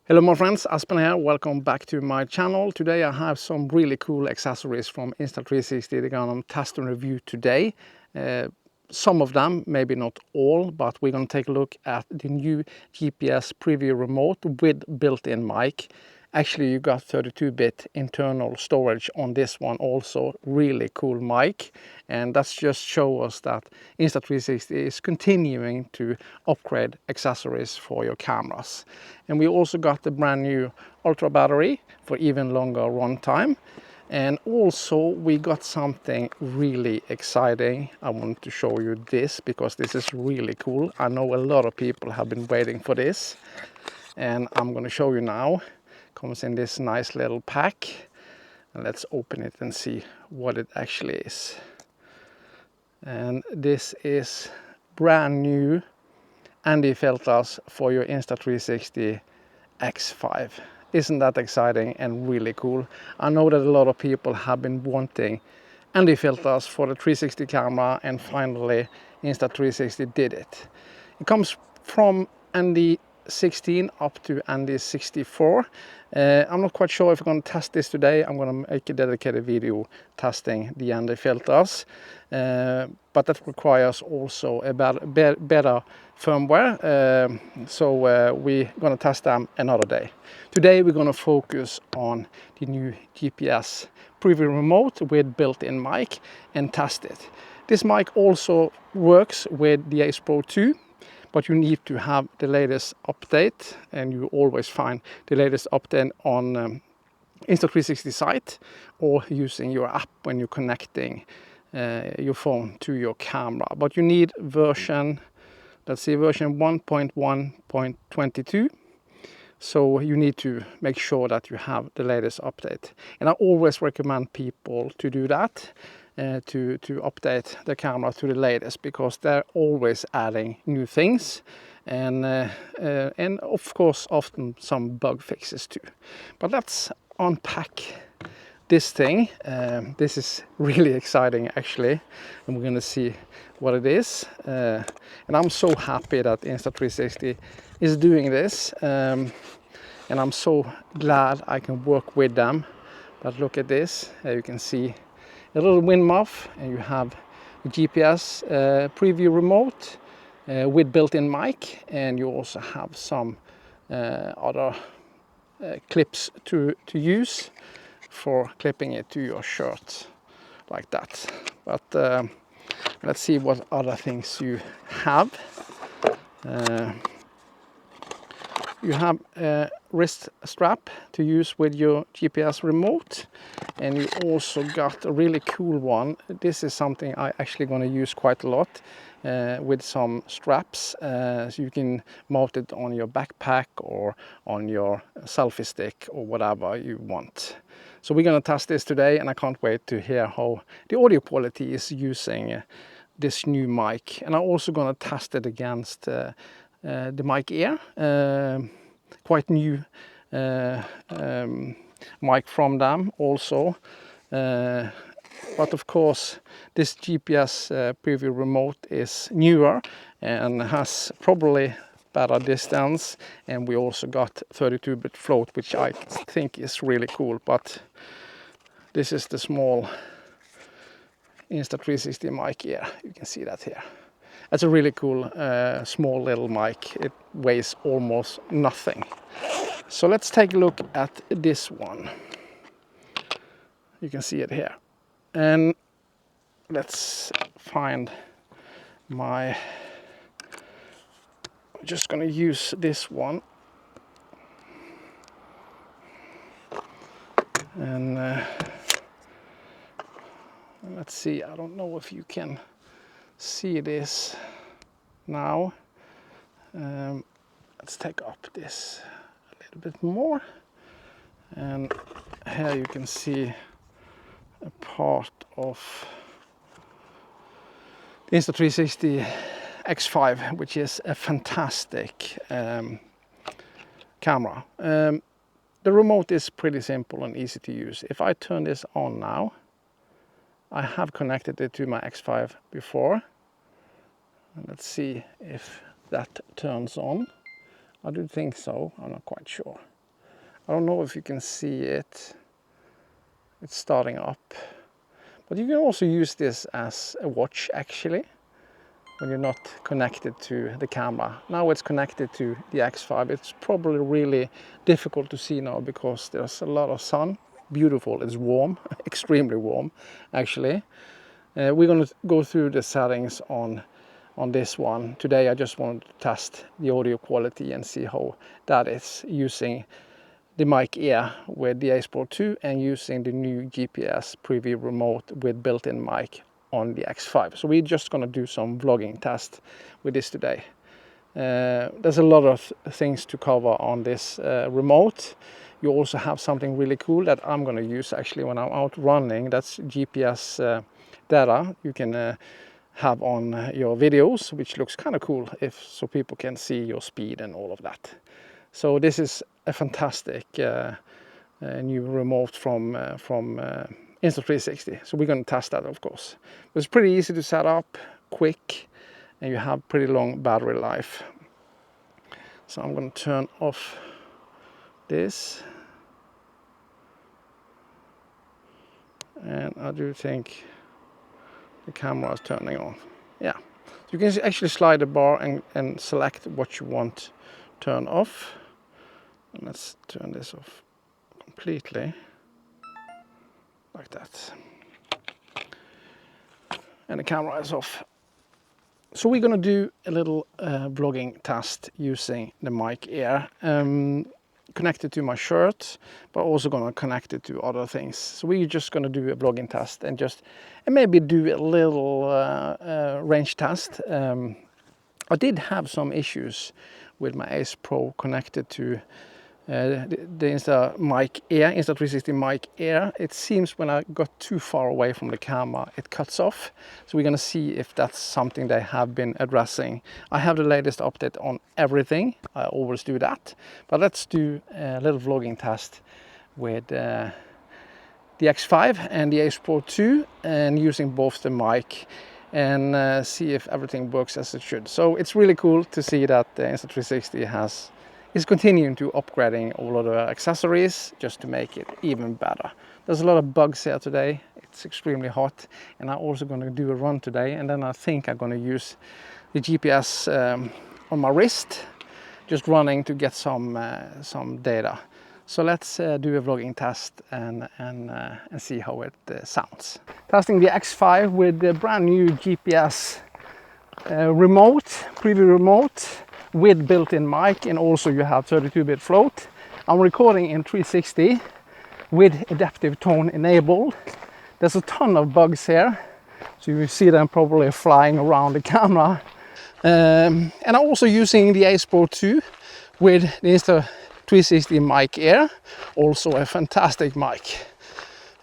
Hello my friends, Aspen here. Welcome back to my channel. Today I have some really cool accessories from Insta360 they're gonna test and review today. Some of them, maybe not all, but we're gonna take a look at the new GPS preview remote with built-in mic. Actually, you got 32-bit internal storage on this one also. Really cool mic. And that's just show us that Insta360 is continuing to upgrade accessories for your cameras. And we also got the brand new ultra battery for even longer runtime. And also we got something really exciting. I want to show you this because this is really cool. I know a lot of people have been waiting for this, and I'm going to show you now. Comes in this nice little pack, and let's open it and see what it actually is. And this is brand new ND filters for your Insta360 X5. Isn't that exciting and really cool? I know that a lot of people have been wanting ND filters for the 360 camera, and finally Insta360 did it. It comes from ND16 up to ND64. I'm not quite sure if I'm going to test this today. I'm going to make a dedicated video testing the ND filters, but that requires also a better firmware, so we're going to test them another day. Today we're going to focus on the new GPS preview remote with built-in mic and test it. This mic also works with the Ace Pro 2, but you need to have the latest update, and you always find the latest update on Insta360 site or using your app when you're connecting your phone to your camera. But you need version, let's see, version 1.1.22. So you need to make sure that you have the latest update. And I always recommend people to do that, to update the camera to the latest, because they're always adding new things, and of course often some bug fixes too. But let's unpack this thing. This is really exciting actually, and we're gonna see what it is. And I'm so happy that Insta360 is doing this, and I'm so glad I can work with them. But look at this, you can see a little wind muff, and you have a GPS preview remote with built-in mic, and you also have some other clips to use for clipping it to your shirt like that. But let's see what other things you have. You have a wrist strap to use with your GPS remote, and you also got a really cool one. This is something I actually going to use quite a lot, with some straps, so you can mount it on your backpack or on your selfie stick or whatever you want. So we're going to test this today, and I can't wait to hear how the audio quality is using this new mic. And I'm also going to test it against the Mic Air, quite new mic from them also. But of course this GPS preview remote is newer and has probably better distance, and we also got 32-bit float, which I think is really cool. But this is the small Insta360 Mic Air. You can see that here. That's a really cool small little mic. It weighs almost nothing. So let's take a look at this one. You can see it here. And let's find my, I'm just gonna use this one. And let's see, I don't know if you can see this now. Let's take up this a little bit more, and here you can see a part of the Insta360 X5, which is a fantastic camera. The remote is pretty simple and easy to use. If I turn this on now, I have connected it to my X5 before. Let's see if that turns on. I do think so, I'm not quite sure. I don't know if you can see it. It's starting up. But you can also use this as a watch actually, when you're not connected to the camera. Now it's connected to the X5. It's probably really difficult to see now because there's a lot of sun. Beautiful, it's warm, extremely warm actually. We're going to go through the settings on this one. Today I just wanted to test the audio quality and see how that is using the Mic Air with the Ace Pro 2 and using the new GPS preview remote with built-in mic on the X5. So we're just going to do some vlogging test with this today. There's a lot of things to cover on this remote. You also have something really cool that I'm going to use actually when I'm out running. That's GPS data you can have on your videos, which looks kind of cool so people can see your speed and all of that. So this is a fantastic new remote from Insta360. So we're going to test that, of course. But it's pretty easy to set up, quick, and you have pretty long battery life. So I'm going to turn off this. And I do think the camera is turning on. Yeah. So you can actually slide the bar and select what you want to turn off. And let's turn this off completely. Like that. And the camera is off. So we're going to do a little vlogging test using the Mic Air. Connected to my shirt, but also going to connect it to other things. So we're just going to do a vlogging test and maybe do a little range test. I did have some issues with my Ace Pro connected to the Insta360 Mic Air. It seems when I got too far away from the camera, it cuts off. So we're going to see if that's something they have been addressing. I have the latest update on everything. I always do that. But let's do a little vlogging test with the X5 and the Ace Pro 2 and using both the mic and see if everything works as it should. So it's really cool to see that the Insta360 is continuing to upgrading all of the accessories just to make it even better. There's a lot of bugs here today. It's extremely hot, and I'm also going to do a run today, and then I think I'm going to use the GPS on my wrist, just running to get some data. So let's do a vlogging test and see how it sounds. Testing the X5 with the brand new GPS remote, preview remote, with built-in mic, and also you have 32-bit float. I'm recording in 360 with adaptive tone enabled. There's a ton of bugs here, so you see them probably flying around the camera. And I'm also using the Ace Pro 2 with the Insta360 Mic Air, also a fantastic mic.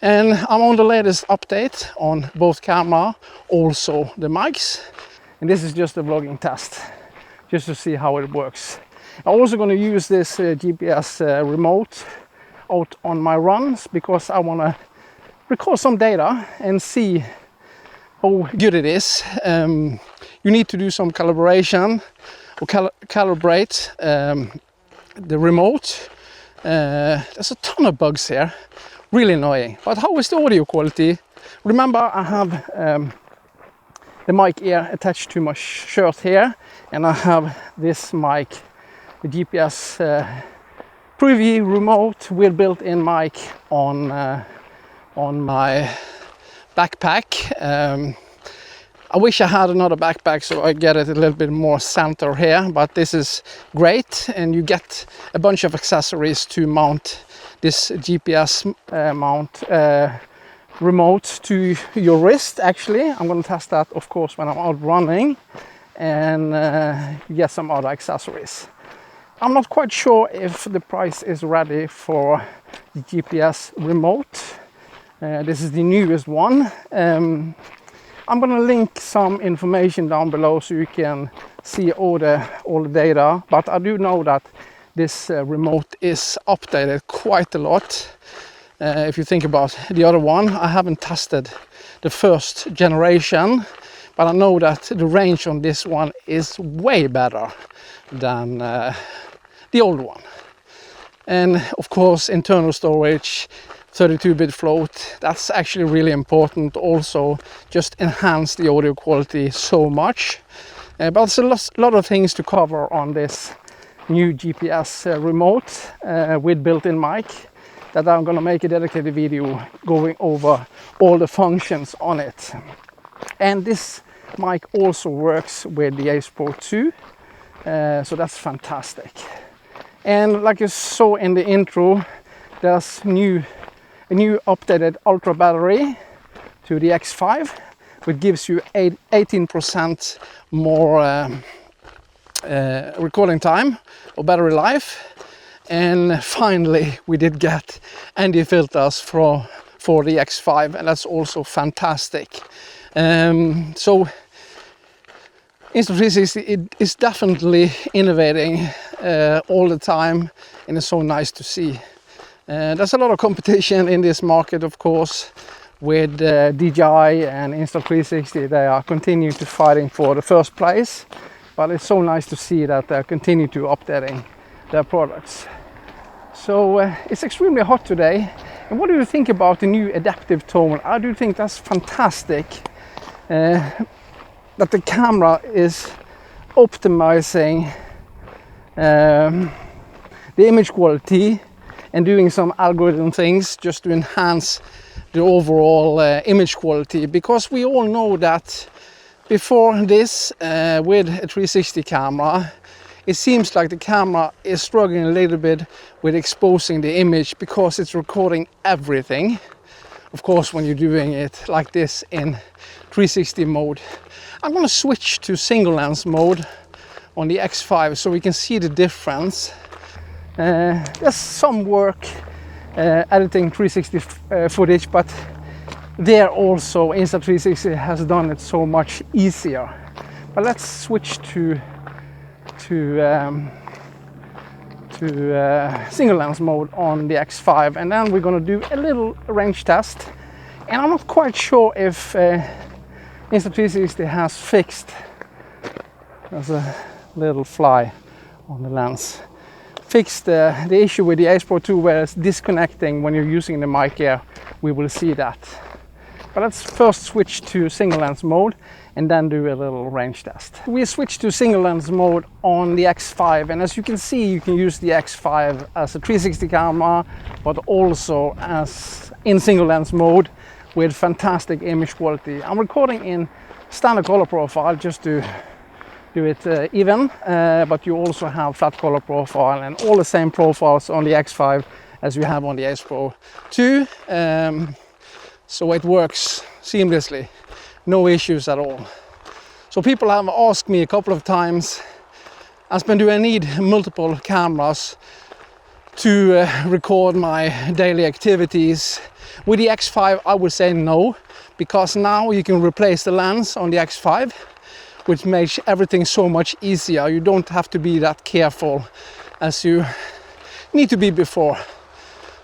And I'm on the latest update on both camera, also the mics. And this is just a vlogging test, just to see how it works. I'm also going to use this GPS remote out on my runs because I want to record some data and see how good it is. You need to do some calibration or calibrate the remote. There's a ton of bugs here, really annoying. But how is the audio quality? Remember, I have the Mic Air attached to my shirt here, and I have this mic, the GPS preview remote with built-in mic on my backpack. I wish I had another backpack so I get it a little bit more center here, but this is great, and you get a bunch of accessories to mount this GPS remote to your wrist. Actually, I'm going to test that, of course, when I'm out running, and get some other accessories. I'm not quite sure if the price is ready for the GPS remote. This is the newest one. I'm going to link some information down below so you can see all the data, but I do know that this remote is updated quite a lot. If you think about the other one, I haven't tested the first generation, but I know that the range on this one is way better than the old one. And of course, internal storage, 32-bit float. That's actually really important. Also, just enhance the audio quality so much. But there's a lot of things to cover on this new GPS remote with built-in mic, that I'm gonna make a dedicated video going over all the functions on it. And this mic also works with the Ace Pro 2, so that's fantastic. And like you saw in the intro, there's a new updated ultra battery to the X5, which gives you 18% more recording time or battery life. And finally we did get ND filters for the X5, and that's also fantastic. So Insta360 is definitely innovating all the time, and it's so nice to see. There's a lot of competition in this market, of course, with DJI and Insta360. They are continuing to fighting for the first place, but it's so nice to see that they continue to updating their products. So it's extremely hot today. And what do you think about the new adaptive tone? I do think that's fantastic, that the camera is optimizing the image quality and doing some algorithm things just to enhance the overall image quality. Because we all know that before this, with a 360 camera, it seems like the camera is struggling a little bit with exposing the image because it's recording everything. Of course, when you're doing it like this in 360 mode. I'm going to switch to single lens mode on the X5 so we can see the difference. There's some work editing 360 footage, but there also Insta360 has done it so much easier. But let's switch to single lens mode on the X5, and then we're going to do a little range test. And I'm not quite sure if Insta360 has fixed, there's a little fly on the lens, fixed the issue with the Ace Pro 2 where it's disconnecting when you're using the Mic Air. We will see that. But let's first switch to single lens mode and then do a little range test. We switched to single lens mode on the X5, and as you can see, you can use the X5 as a 360 camera, but also as in single lens mode with fantastic image quality. I'm recording in standard color profile just to do it even, but you also have flat color profile and all the same profiles on the X5 as you have on the Ace Pro 2. So it works seamlessly, no issues at all. So people have asked me a couple of times, Aspen, do I need multiple cameras to record my daily activities? With the X5 I would say no, because now you can replace the lens on the X5, which makes everything so much easier. You don't have to be that careful as you need to be before.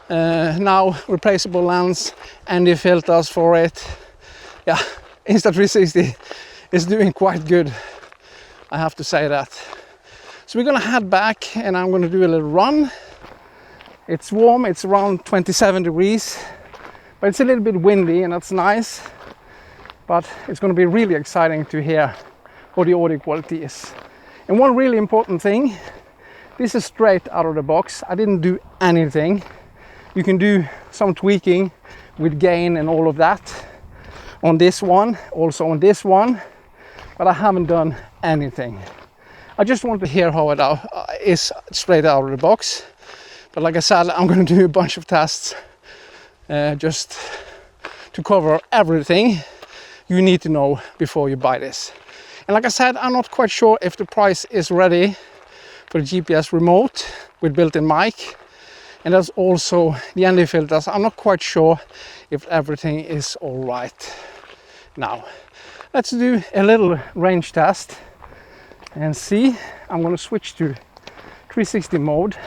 Now replaceable lens and the filters for it. Yeah, Insta360 is doing quite good, I have to say that. So we're gonna head back and I'm gonna do a little run. It's warm, it's around 27 degrees, but it's a little bit windy and that's nice. But it's gonna be really exciting to hear what the audio quality is. And one really important thing, this is straight out of the box. I didn't do anything. You can do some tweaking with gain and all of that on this one, also on this one, but I haven't done anything. I just want to hear how it is straight out of the box. But like I said, I'm going to do a bunch of tests just to cover everything you need to know before you buy this. And like I said, I'm not quite sure if the price is ready for the GPS remote with built-in mic. And there's also the ND filters. I'm not quite sure if everything is all right now. Let's do a little range test and see. I'm going to switch to 360 mode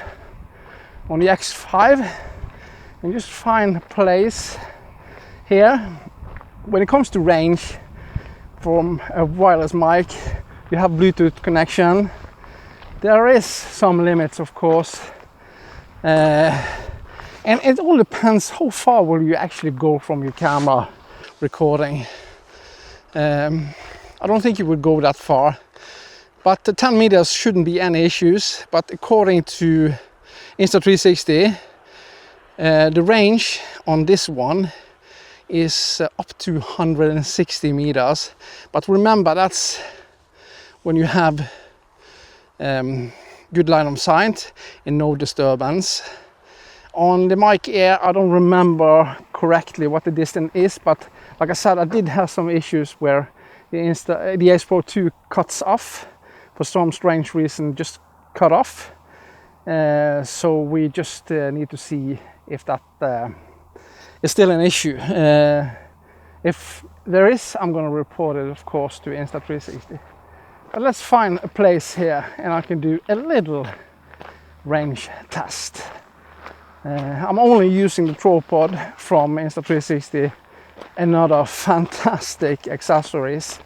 on the X5 and just find a place here. When it comes to range from a wireless mic, you have Bluetooth connection. There is some limits, of course. And it all depends how far will you actually go from your camera recording. I don't think you would go that far, but the 10 meters shouldn't be any issues. But according to Insta360, the range on this one is up to 160 meters. But remember, that's when you have good line of sight and no disturbance. On the Mic Air, I don't remember correctly what the distance is, but like I said, I did have some issues where the Ace Pro 2 cuts off for some strange reason, just cut off. So we just need to see if that is still an issue. If there is, I'm going to report it, of course, to Insta360. But let's find a place here and I can do a little range test. I'm only using the tripod from Insta360, another fantastic accessories.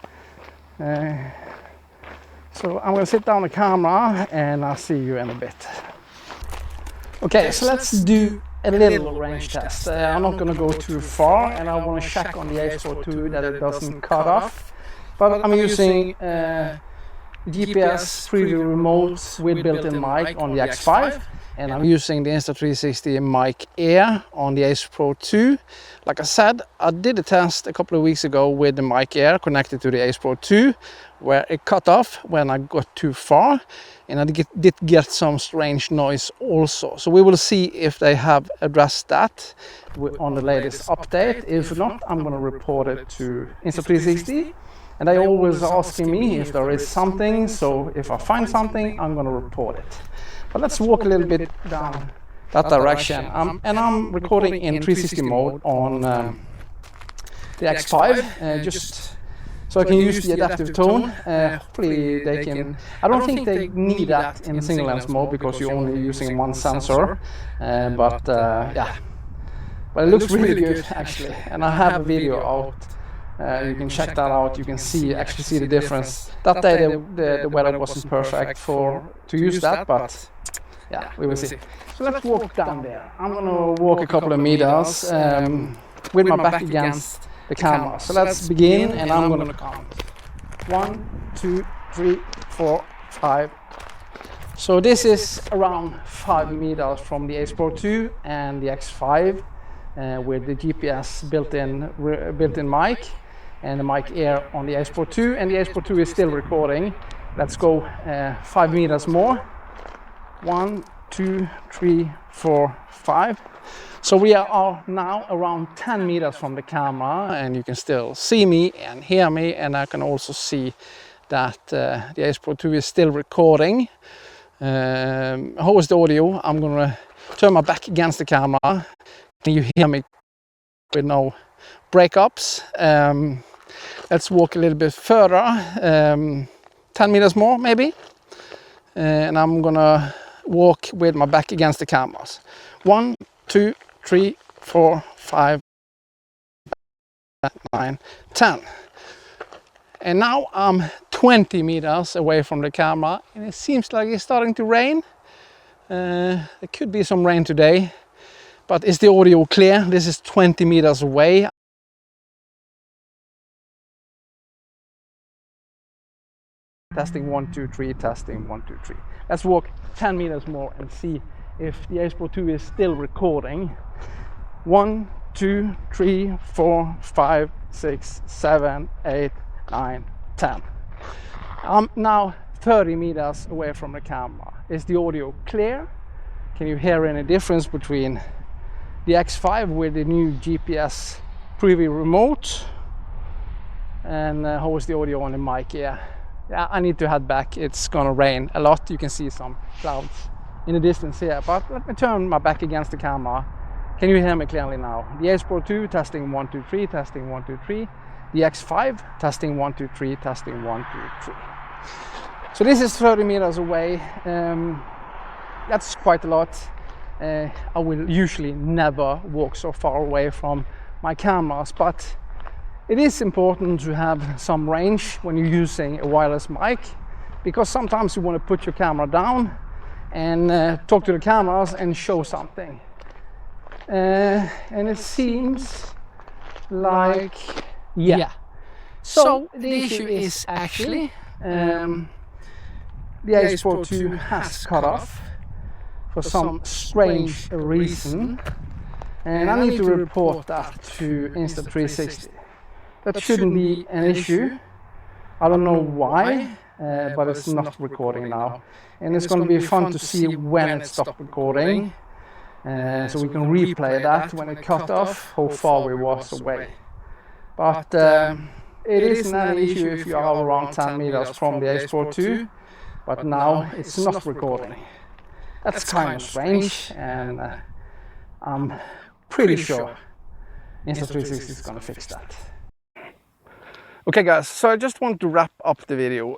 So I'm going to sit down the camera and I'll see you in a bit. Okay, so let's do a little range test. I'm not going to go too far, and I want to check on the Ace Pro 2 that it doesn't cut off. But I'm using GPS preview remote with built-in mic on the X5. And I'm using the Insta360 Mic Air on the Ace Pro 2. Like I said, I did a test a couple of weeks ago with the Mic Air connected to the Ace Pro 2, where it cut off when I got too far, and I did get some strange noise also. So we will see if they have addressed that on the latest update. If not, I'm going to report it to Insta360. And they always asking me if there is something, so if I find something, I'm going to report it. But let's walk a little bit down that direction. And I'm recording in 360 mode on the X5, just so I can use the adaptive tone. Hopefully they can. I don't think they need that in single lens mode because you're only using one sensor. But yeah, but it looks really good actually. And I have a video out. You can check that out. You can actually see the difference. That day the weather wasn't perfect to use that, but yeah, we will see. So let's walk down there. I'm gonna walk a couple of meters with my back against the camera. So let's begin, and I'm gonna count 1, 2, 3, 4, 5. So this is around 5 meters from the Ace Pro 2 and the X5 with the GPS built-in mic and the Mic Air on the Ace Pro 2, and the Ace Pro 2 is still recording. Let's go 5 meters more. 1, 2, 3, 4, 5. So we are now around 10 meters from the camera, and you can still see me and hear me, and I can also see that the Ace Pro 2 is still recording. How is the audio? I'm gonna turn my back against the camera. Can you hear me with no breakups? Let's walk a little bit further, 10 meters more maybe, and I'm gonna walk with my back against the cameras. 1, 2, 3, 4, 5, 9, 10. And now I'm 20 meters away from the camera, and it seems like it's starting to rain. There could be some rain today, but is the audio clear? This is 20 meters away. Testing 1, 2, 3, testing 1, 2, 3. Let's walk 10 meters more and see if the Ace Pro 2 is still recording. 1, 2, 3, 4, 5, 6, 7, 8, 9, 10. I'm now 30 meters away from the camera. Is the audio clear? Can you hear any difference between the X5 with the new GPS preview remote and how is the audio on the Mic Air? Yeah, I need to head back. It's gonna rain a lot. You can see some clouds in the distance here, but let me turn my back against the camera. Can you hear me clearly now? The Ace Pro 2 testing 1, 2, 3, testing 1, 2, 3. The X5 testing 1, 2, 3, testing 1, 2, 3. So this is 30 meters away. That's quite a lot. I will usually never walk so far away from my cameras, but it is important to have some range when you're using a wireless mic, because sometimes you want to put your camera down and talk to the cameras and show something. And it seems like, yeah. So the issue is actually the Ace Pro 2 has cut off for some strange reason, and I need to report that to Insta360. That shouldn't be an issue. I don't know why, but it's not recording now, and it's going to be fun to see when it stopped recording, so we can replay that when it cut off, how far we was away. But it isn't any issue if you are around 10 meters from the Ace Pro 2, but now it's not recording. That's kind of strange, and I'm pretty sure Insta360 is going to fix that. Okay guys, so I just want to wrap up the video.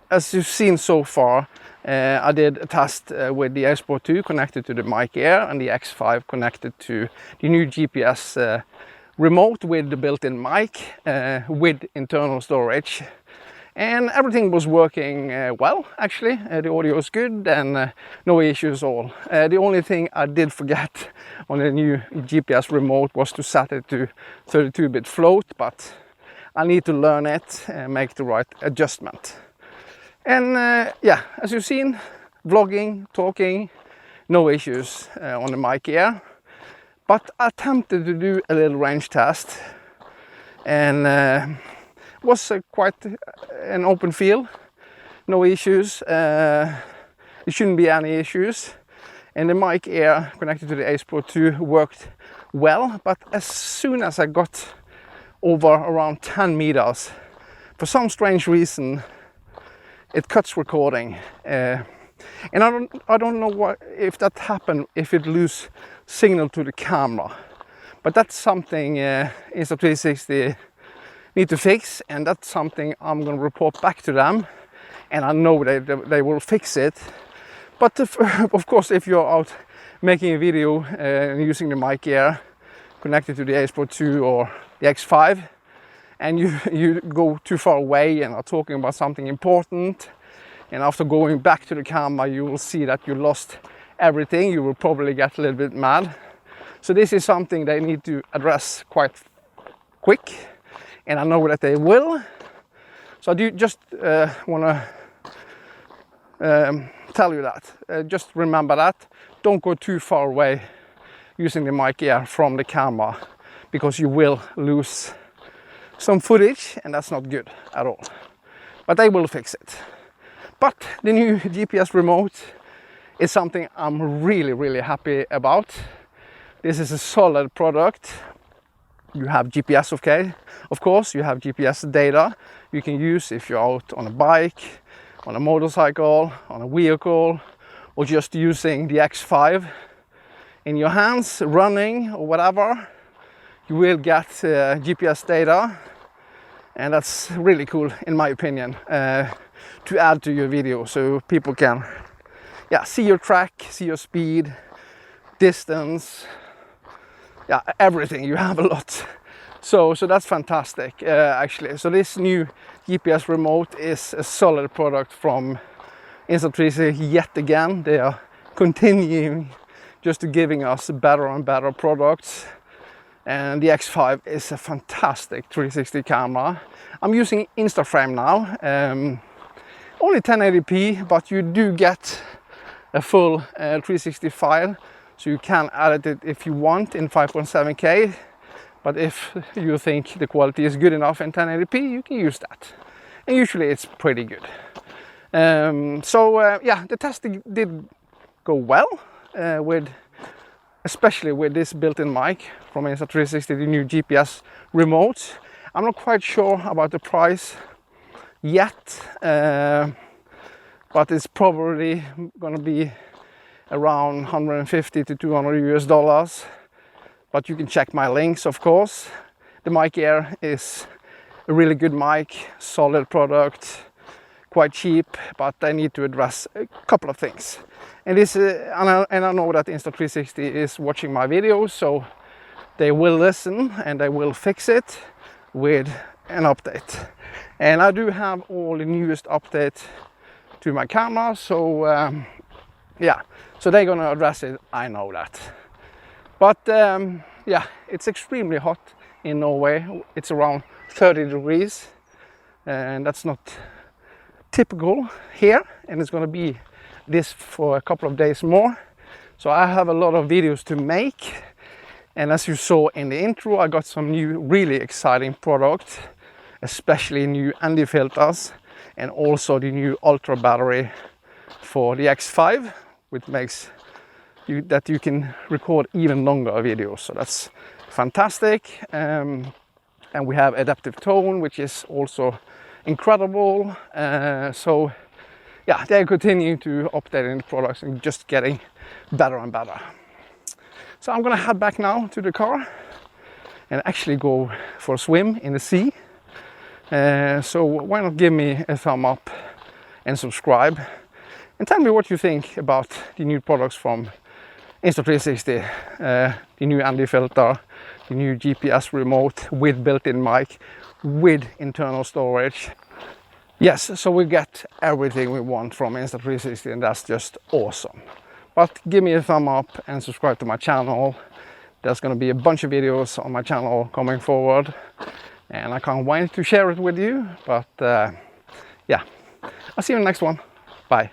As you've seen so far, I did a test with the Ace Pro 2 connected to the Mic Air and the X5 connected to the new GPS remote with the built-in mic with internal storage. And everything was working well, actually. The audio was good and no issues at all. The only thing I did forget on the new GPS remote was to set it to 32-bit float, but I need to learn it and make the right adjustment. And yeah, as you've seen, vlogging, talking, no issues on the Mic Air. But I attempted to do a little range test, and was quite an open field, no issues, there shouldn't be any issues, and the Mic Air connected to the Ace Pro 2 worked well, but as soon as I got over around 10 meters, for some strange reason, it cuts recording, and I don't know if that happened, if it lose signal to the camera, but that's something Insta360 need to fix, and that's something I'm going to report back to them, and I know they will fix it. But of course, if you're out making a video using the Mic Air connected to the Ace Pro 2 or the X5, and you go too far away and are talking about something important, and after going back to the camera you will see that you lost everything, you will probably get a little bit mad. So this is something they need to address quite quick, and I know that they will. So I do just want to tell you that. Just remember that. Don't go too far away using the Mic Air from the camera, because you will lose some footage, and that's not good at all. But they will fix it. But the new GPS remote is something I'm really happy about. This is a solid product. You have GPS, okay? Of course, you have GPS data you can use if you're out on a bike, on a motorcycle, on a vehicle, or just using the X5 in your hands, running or whatever. You will get GPS data, and that's really cool, in my opinion, to add to your video, so people can see your track, see your speed, distance, everything. You have a lot, so that's fantastic, actually. So this new GPS remote is a solid product from Insta360 yet again. They are continuing just to giving us better and better products, and the X5 is a fantastic 360 camera. I'm using Instaframe now, only 1080p, but you do get a full 360 file, so you can edit it if you want in 5.7K, but if you think the quality is good enough in 1080p, you can use that, and usually it's pretty good. The testing did go well, especially with this built-in mic from Insta360, the new GPS remote. I'm not quite sure about the price yet, but it's probably gonna be around 150 to 200 US dollars. But you can check my links, of course. The Mic Air is a really good mic, solid product, quite cheap, but I need to address a couple of things. And I know that Insta360 is watching my videos, so they will listen and they will fix it with an update. And I do have all the newest updates to my camera. So yeah, so they're gonna address it, I know that. But yeah, it's extremely hot in Norway. It's around 30 degrees, and that's not typical here, and it's gonna be this for a couple of days more. So I have a lot of videos to make, and as you saw in the intro, I got some new really exciting products, especially new ND filters, and also the new ultra battery for the X5, which makes that you can record even longer videos. So that's fantastic. And we have adaptive tone, which is also incredible. So yeah, they're continuing to update the products and just getting better and better. So I'm gonna head back now to the car and actually go for a swim in the sea. So why not give me a thumb up and subscribe, and tell me what you think about the new products from Insta360, the new ND filter, the new GPS remote with built-in mic, with internal storage. Yes, so we get everything we want from Insta360, and that's just awesome. But give me a thumb up and subscribe to my channel. There's going to be a bunch of videos on my channel coming forward, and I can't wait to share it with you. But yeah, I'll see you in the next one. Bye.